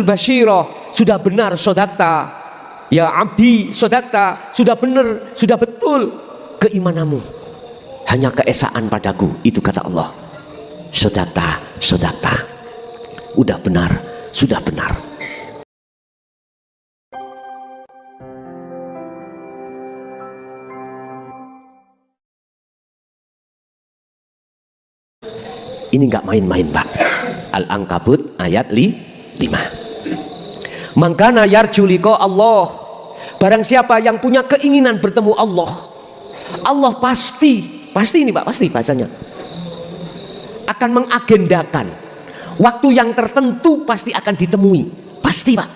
su'aul basyirah, sudah benar sodakta ya abdi, sodakta, sudah benar, sudah betul keimananmu, hanya keesaan padaku, itu kata Allah. Sodakta, sodakta, udah benar, sudah benar. Ini nggak main-main, Pak. Al-Ankabut ayat 5. Mangkana yarju liqa Allah. Barang siapa yang punya keinginan bertemu Allah, Allah pasti ini Pak, pasti bahasanya akan mengagendakan waktu yang tertentu, pasti akan ditemui, pasti Pak.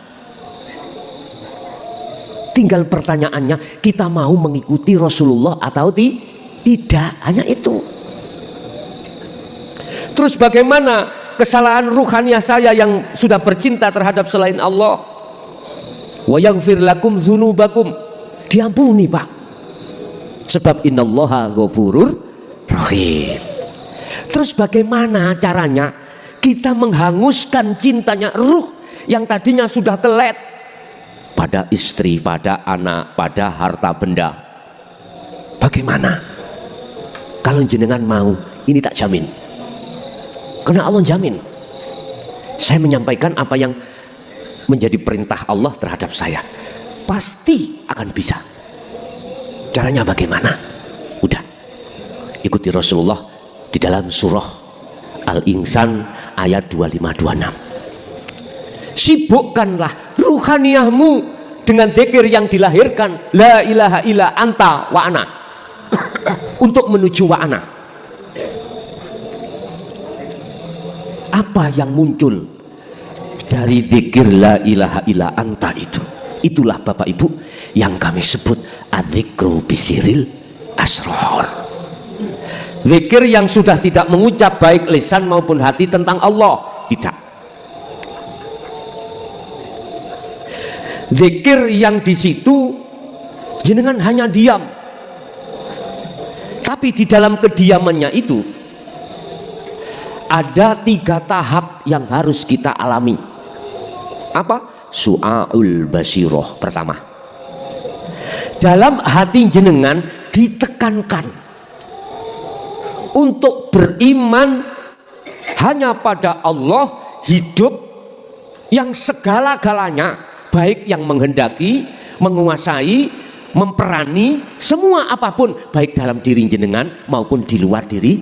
Tinggal pertanyaannya, kita mau mengikuti Rasulullah atau tidak, hanya itu. Terus bagaimana kesalahan ruhaniah saya yang sudah bercinta terhadap selain Allah? Wa yaghfir lakum dzunubakum, diampuni Pak, sebab innallaha ghafurur rahim. Terus bagaimana caranya kita menghanguskan cintanya ruh yang tadinya sudah telet pada istri, pada anak, pada harta benda? Bagaimana? Kalau jenengan mau, ini tak jamin. Karena Allah jamin. Saya menyampaikan apa yang menjadi perintah Allah terhadap saya, pasti akan bisa. Caranya bagaimana? Udah, ikuti Rasulullah di dalam surah Al-Insan ayat 25-26. Sibukkanlah ruhaniyahmu dengan dzikir yang dilahirkan la ilaha illa anta wa ana untuk menuju wa ana. Apa yang muncul dari dzikir la ilaha illa anta itu? Itulah Bapak Ibu yang kami sebut adzikru bisiril asrar. Zikir yang sudah tidak mengucap baik lisan maupun hati tentang Allah, tidak. Zikir yang di situ jenengan hanya diam, tapi di dalam kediamannya itu ada 3 tahap yang harus kita alami. Apa? Su'aul basyirah. Pertama, dalam hati jenengan ditekankan untuk beriman hanya pada Allah, hidup yang segala-galanya, baik yang menghendaki, menguasai, memperani, semua apapun, baik dalam diri jenengan maupun di luar diri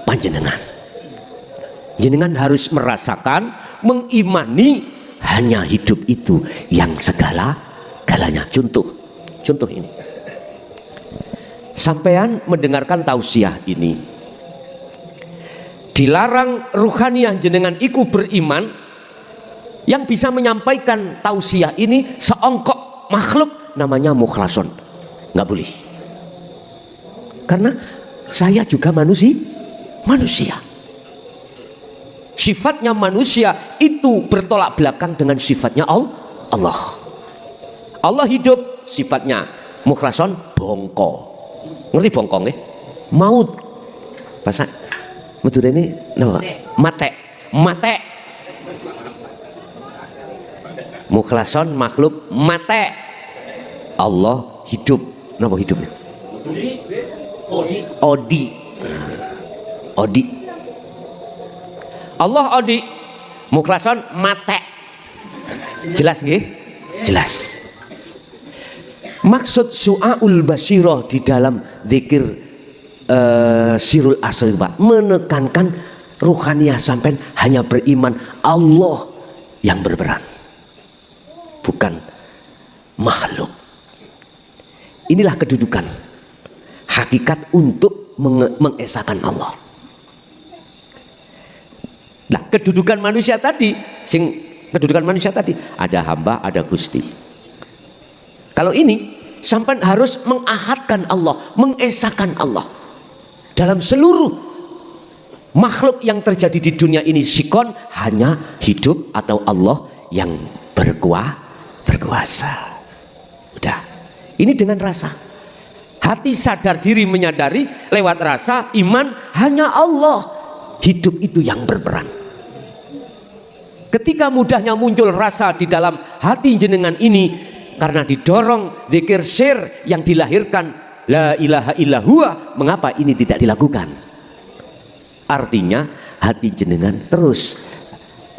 panjenengan. Jenengan harus merasakan, mengimani hanya hidup itu yang segala-galanya. Contoh ini. Sampean mendengarkan tausiah ini. Dilarang ruhaniah jenengan iku beriman, yang bisa menyampaikan tausiah ini seongkok makhluk namanya mukhlason. Nggak boleh. Karena saya juga manusia. Sifatnya manusia itu bertolak belakang dengan sifatnya Allah. Allah hidup, sifatnya mukhlason bongko. Ngerti bongko nggih? Maut. Bahasa Madura ini napa? Mate. Mukhlason makhluk mate. Allah hidup. Napa hidupnya? Odi. Allah odi, mukhlason mate. Jelas nggih? Jelas. Maksud su'aul basyirah di dalam zikir sirul asri Pak, menekankan ruhaniyah sampean hanya beriman Allah yang berperan, bukan makhluk. Inilah kedudukan hakikat untuk mengesahkan Allah. Nah, kedudukan manusia tadi, ada hamba, ada Gusti. Kalau ini sampai harus mengahadkan Allah, mengesahkan Allah dalam seluruh makhluk yang terjadi di dunia ini. Sikon hanya hidup atau Allah yang berkuasa. Udah, ini dengan rasa hati, sadar diri, menyadari lewat rasa iman hanya Allah, hidup itu yang berperan. Ketika mudahnya muncul rasa di dalam hati jenengan ini karena didorong zikir sir yang dilahirkan la ilaha illa huwa, mengapa ini tidak dilakukan? Artinya hati jenengan terus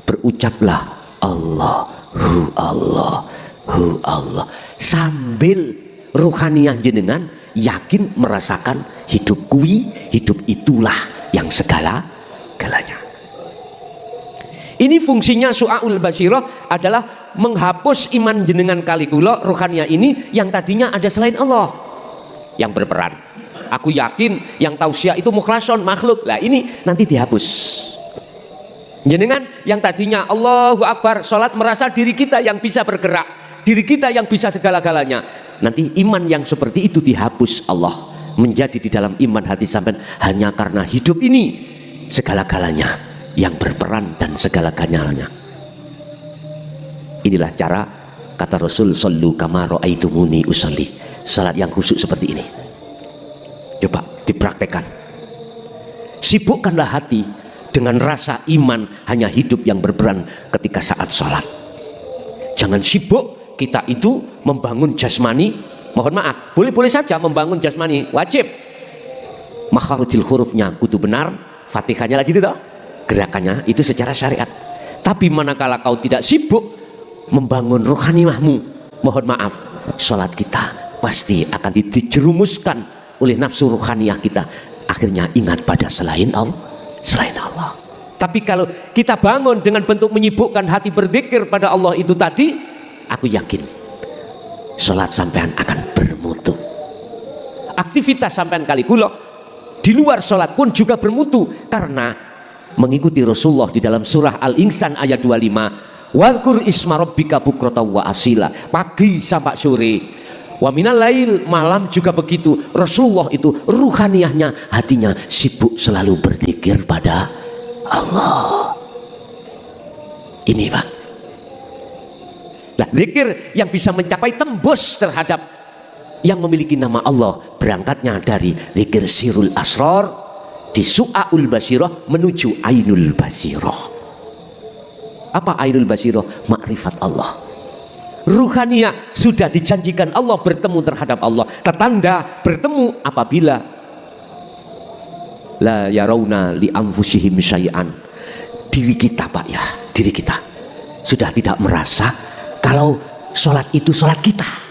berucaplah Allahu Allah, hu Allah, sambil ruhaniyah jenengan yakin merasakan hidup itulah yang segala-galanya. Ini fungsinya Su'aul Basyirah adalah menghapus iman jenengan kali kula ruhaniyah ini yang tadinya ada selain Allah yang berperan. Aku yakin yang tausiah itu mukhlason makhluk. Lah ini nanti dihapus. Jenengan yang tadinya Allahu Akbar sholat merasa diri kita yang bisa bergerak, diri kita yang bisa segala-galanya. Nanti iman yang seperti itu dihapus Allah, menjadi di dalam iman hati sampean hanya karena hidup ini segala-galanya yang berperan dan segala-galanya. Inilah cara kata Rasul, sallu kama ra'aitumuni usolli, salat yang khusyuk seperti ini. Coba dipraktekkan. Sibukkanlah hati dengan rasa iman hanya hidup yang berperan ketika saat sholat. Jangan sibuk kita itu membangun jasmani. Mohon maaf, boleh-boleh saja membangun jasmani, wajib. Makharijul hurufnya kudu benar, Fatihahnya lagi tidak, gerakannya itu secara syariat. Tapi manakala kau tidak sibuk membangun rohaniyahmu, mohon maaf, sholat kita pasti akan dijerumuskan oleh nafsu rohaniyah kita, akhirnya ingat pada selain Allah. Tapi kalau kita bangun dengan bentuk menyibukkan hati berzikir pada Allah itu tadi, aku yakin sholat sampean akan bermutu. Aktivitas sampean kali kula di luar sholat pun juga bermutu, karena mengikuti Rasulullah di dalam surah Al-Insan ayat 25, wadhkur isma rabbika bukrata wa asila, pagi sampai sore, wa minal lail, malam juga begitu. Rasulullah itu ruhaniyahnya, hatinya sibuk selalu berzikir pada Allah. Ini Pak. Nah, zikir yang bisa mencapai tembus terhadap yang memiliki nama Allah, berangkatnya dari zikir sirul asrar di Su'aul Basyirah menuju Ainul Basyirah. Apa Ainul Basyirah? Makrifat Allah. Ruhaniyah sudah dijanjikan Allah bertemu terhadap Allah. Tertanda bertemu apabila la yarawna li anfusihim syai'an. Diri kita Pak ya, diri kita sudah tidak merasa kalau sholat itu sholat kita.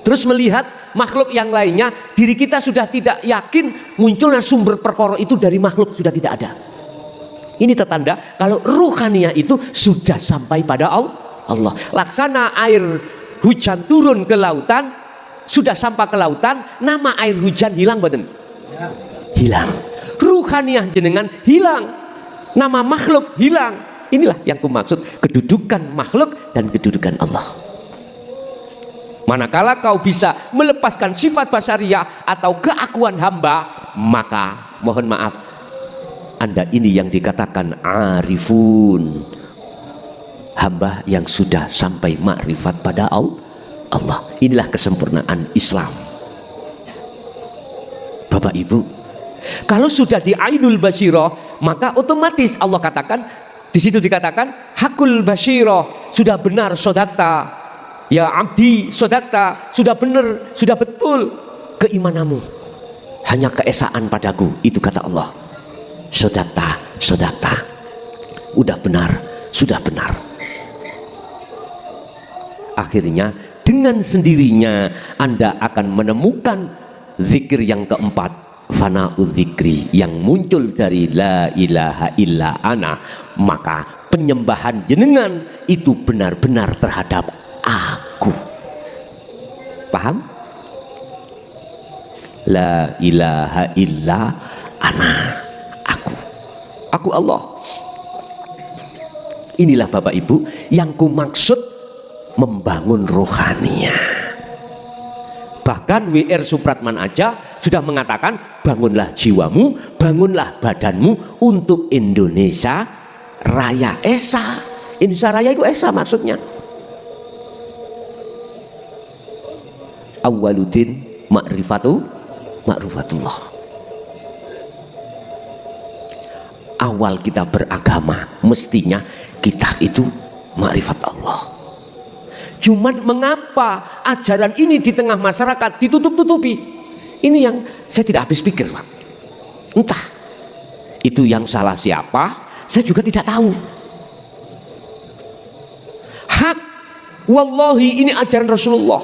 Terus melihat makhluk yang lainnya, diri kita sudah tidak yakin munculnya sumber perkara itu dari makhluk, sudah tidak ada. Ini tertanda kalau ruhaniyah itu sudah sampai pada Allah. Laksana air hujan turun ke lautan, sudah sampai ke lautan, nama air hujan hilang boten? Hilang. Ruhaniyah jenengan hilang, nama makhluk hilang. Inilah yang kumaksud kedudukan makhluk dan kedudukan Allah. Manakala kau bisa melepaskan sifat basyariyah atau keakuan hamba, maka mohon maaf, Anda ini yang dikatakan arifun, hamba yang sudah sampai makrifat pada Allah. Inilah kesempurnaan Islam. Bapak Ibu, kalau sudah di Ainul Basyirah, maka otomatis Allah katakan, di situ dikatakan hakul basyirah, sudah benar sodakta ya abdi, sodakta, sudah benar, sudah betul keimananmu, hanya keesaan padaku, itu kata Allah. Sodakta, sodakta, udah benar, sudah benar. Akhirnya dengan sendirinya Anda akan menemukan zikir yang keempat, fana'udz zikri, yang muncul dari la ilaha illa ana. Maka penyembahan jenengan itu benar-benar terhadap aku. Paham? La ilaha illa ana, aku Allah. Inilah Bapak Ibu yang kumaksud membangun rohaniyah. Bahkan W.R. Supratman aja sudah mengatakan, bangunlah jiwamu, bangunlah badanmu untuk Indonesia Raya Esa. Indonesia Raya itu Esa maksudnya. Awwaluddin ma'rifatullah. awal kita beragama, mestinya kita itu ma'rifat Allah. Cuman mengapa ajaran ini di tengah masyarakat ditutup-tutupi? Ini yang saya tidak habis pikir, Pak. Entah itu yang salah siapa, saya juga tidak tahu. Hak, wallahi ini ajaran Rasulullah.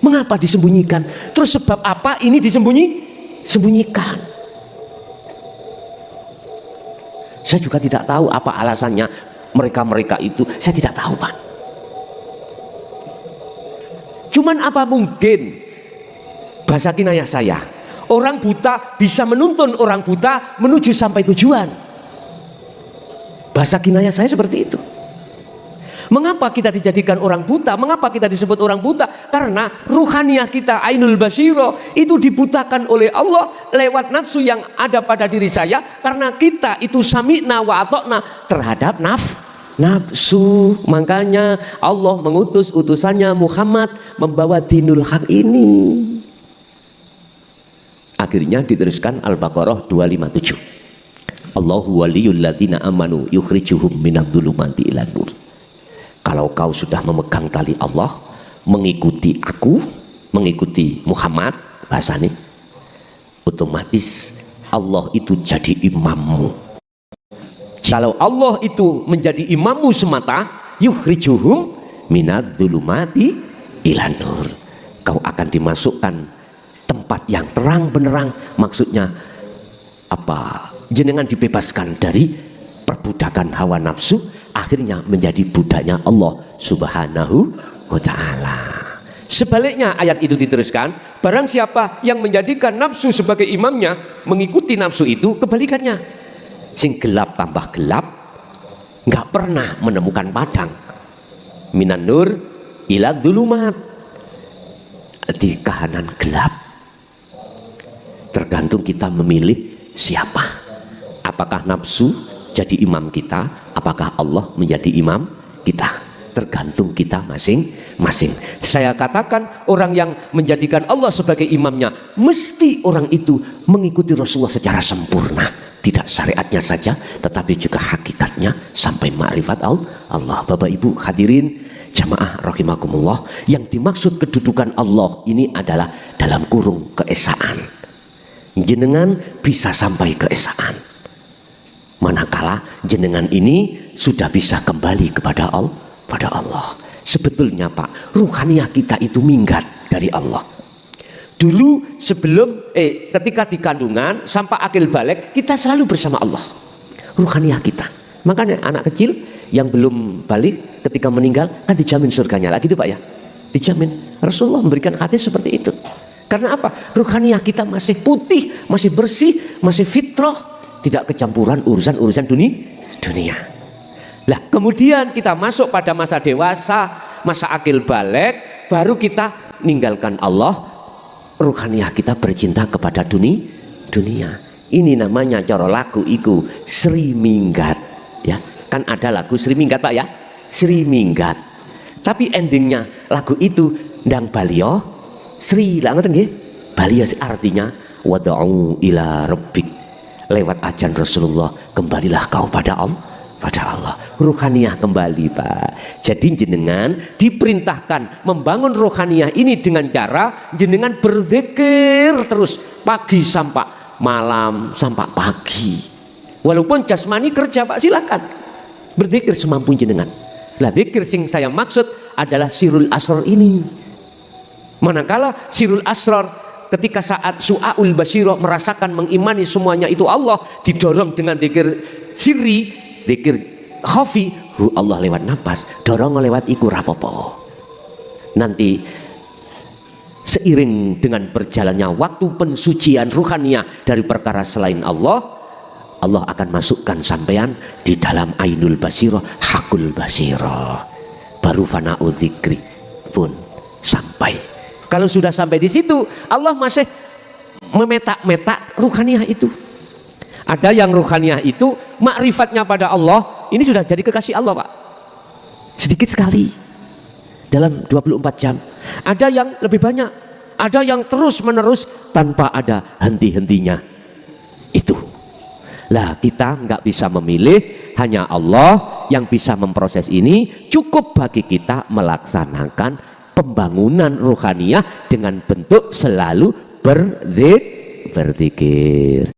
Mengapa disembunyikan? Terus sebab apa ini disembunyikan? Saya juga tidak tahu apa alasannya mereka itu. Saya tidak tahu, Pak. Cuman apa mungkin, bahasa kinayah saya, orang buta bisa menuntun orang buta menuju sampai tujuan. Bahasa kinayah saya seperti itu. Mengapa kita dijadikan orang buta? Mengapa kita disebut orang buta? Karena ruhaniyah kita, ainul basiro, itu dibutakan oleh Allah lewat nafsu yang ada pada diri saya. Karena kita itu sami'na wa atokna terhadap nafsu. Makanya Allah mengutus utusannya Muhammad membawa dinul haq ini. Akhirnya diteruskan Al-Baqarah 257. Allahu waliyul ladzina amanu yukhrijuhum minadh-dhulumati ilan nur. Kalau kau sudah memegang tali Allah, mengikuti aku, mengikuti Muhammad, bahasa ini, otomatis Allah itu jadi imammu. Kalau Allah itu menjadi imammu semata, yukhrijuhum minadh-dhulumati ilan nur. Kau akan dimasukkan tempat yang terang benerang. Maksudnya apa? Jenengan dibebaskan dari perbudakan hawa nafsu, akhirnya menjadi budaknya Allah Subhanahu wa ta'ala. Sebaliknya ayat itu diteruskan, barang siapa yang menjadikan nafsu sebagai imamnya, mengikuti nafsu itu, kebalikannya, sing gelap tambah gelap, nggak pernah menemukan padang. Minan nur ila dzulumat, di kahanan gelap. Tergantung kita memilih siapa. Apakah nafsu jadi imam kita, apakah Allah menjadi imam kita? Tergantung kita masing-masing. Saya katakan orang yang menjadikan Allah sebagai imamnya, mesti orang itu mengikuti Rasulullah secara sempurna. Tidak syariatnya saja, tetapi juga hakikatnya sampai ma'rifat Allah. Bapak Ibu hadirin jamaah rahimakumullah, yang dimaksud kedudukan Allah ini adalah dalam kurung keesaan. Jenengan bisa sampai keesaan manakala jenengan ini sudah bisa kembali kepada Allah. Sebetulnya Pak, ruhaniyah kita itu minggat dari Allah. Dulu sebelum ketika di kandungan sampai akil balik, kita selalu bersama Allah. Ruhaniyah kita. Makanya anak kecil yang belum balik ketika meninggal kan dijamin surganya lagi itu Pak ya. Dijamin. Rasulullah memberikan hadis seperti itu. Karena apa? Ruhaniyah kita masih putih, masih bersih, masih fitrah. Tidak kecampuran urusan dunia. Lah kemudian kita masuk pada masa dewasa, masa akil balik, baru kita ninggalkan Allah, ruhaniyah kita bercinta kepada dunia. Ini namanya cara lagu iku Sri Minggat, ya kan ada lagu Sri Minggat Pak ya, Sri Minggat. Tapi endingnya lagu itu ndang balio Sri lah ngoten nggih. Balio artinya wad'u ila rabbik. Lewat ajan Rasulullah, kembalilah kau pada Allah. Ruhaniyah kembali Pak. Jadi jenengan diperintahkan membangun ruhaniyah ini dengan cara jenengan berzikir terus pagi sampai malam sampai pagi. Walaupun jasmani kerja Pak, silakan berzikir semampu jenengan. Lah zikir sing saya maksud adalah sirul asrar ini. Manakala sirul asrar ketika saat su'aul basiro merasakan mengimani semuanya itu Allah, didorong dengan zikir sirri, zikir khafi, Allah lewat nafas, dorong lewat iku rapopo. Nanti seiring dengan berjalannya waktu pensucian ruhaniyah dari perkara selain Allah, Allah akan masukkan sampean di dalam ainul basiro, hakul basiro, baru fana'u dzikri pun sampai. Kalau sudah sampai di situ, Allah masih memetak-metak ruhaniyah itu. Ada yang ruhaniyah itu makrifatnya pada Allah, ini sudah jadi kekasih Allah Pak. Sedikit sekali dalam 24 jam. Ada yang lebih banyak, ada yang terus menerus tanpa ada henti-hentinya. Itu Lah kita nggak bisa memilih, hanya Allah yang bisa memproses ini. Cukup bagi kita melaksanakan pembangunan ruhaniyah dengan bentuk selalu berzikir.